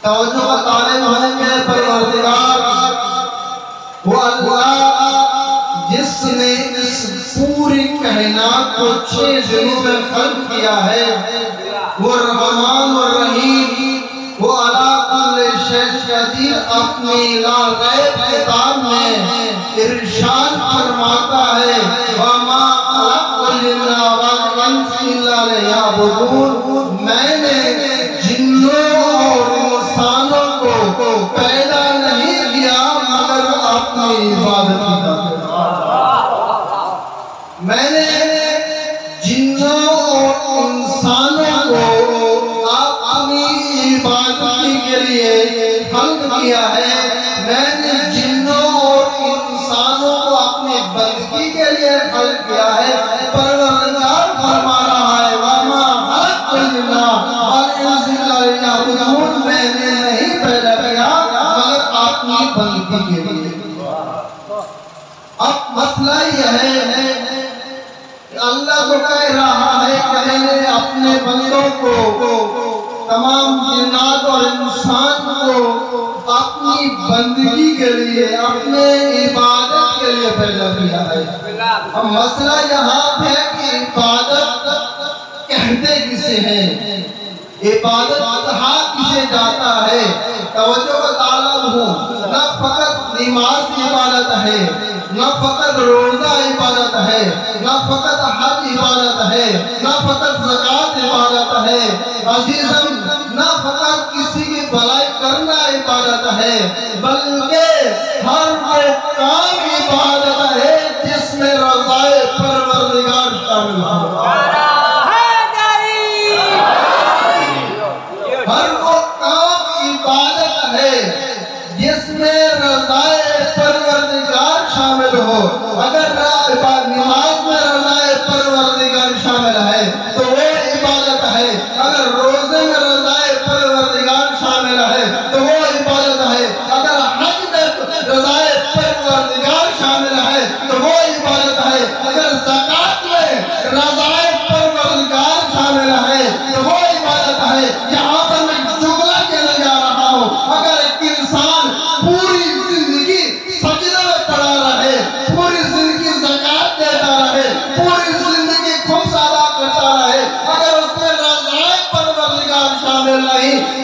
توجہ کا طالب ہونے کے پروردگار وہ اللہ جس نے اس پوری کائنات کو 6 دنوں میں خلق کیا ہے، وہ رحمان و رحیم، وہ علی کل شیء قدیر، اپنی لا غیب کتاب میں ارشاد فرماتا ہے وَمَا خَلَقْتُ الْجِنَّ وَالْإِنسَ إِلَّا لِيَعْبُدُونِ، میں نے جنوں اور انسانوں کو پیدا نہیں کیا مگر اپنی عبادت کی خاطر۔ میں نے جنوں اور انسانوں کو اپنی عبادت کے لیے خلق کیا ہے، میں نے جنوں اور انسانوں کو اپنی بندگی کے لیے خلق کیا ہے۔ پروردگار فرما رہا ہے وَمَا خَلَقْتُ الْجِنَّ وَالْإِنسَ إِلَّا لِيَعْبُدُونِ، میں نے نہیں پیدا کیا مگر اپنی بندگی کے لیے۔ اب مسئلہ یہ ہے کہ اللہ کو کہہ رہا ہے کہ اپنے بندوں کو، تمام جنات اور انسان کو اپنی بندگی کے لیے، اپنے عبادت کے لیے پیدا کیا ہے۔ اب مسئلہ یہاں ہے کہ عبادت کہتے کسے ہیں، عبادت کہا کسے جاتا ہے۔ توجہ کا طالب ہوں، نہ فقط نماز کی عبادت ہے، نہ فقط روزہ عبادت ہے، نہ فقط حج عبادت ہے، نہ فقط زکوٰۃ عبادت ہے، عزیزم نہ فقط کسی کی بھلائی کرنا عبادت ہے، بلکہ ہر وہ کام عبادت ہے جس میں رضائے پروردگار شامل ہو۔ ہر وہ کام عبادت ہے جس میں رضائے پروردگار شامل ہو۔ اگر نماز میں رضائے پروردگار شامل ہے تو وہ عبادت ہے، اگر روزے میں رضائے پروردگار شامل ہے تو وہ عبادت ہے، اگر حج میں رضائے پروردگار شامل ہے تو وہ عبادت ہے، اگر زکوٰۃ میں رضائے پروردگار شامل ہے تو وہ عبادت ہے۔ یہاں پر میں جملہ کہنے جا رہا ہوں، اگر ایک انسان پوری زندگی سجدہ میں پڑا رہے، پوری زندگی زکوٰۃ دیتا رہے، پوری زندگی خمس ادا کرتا رہے، اگر اس میں رضائے پروردگار شامل نہیں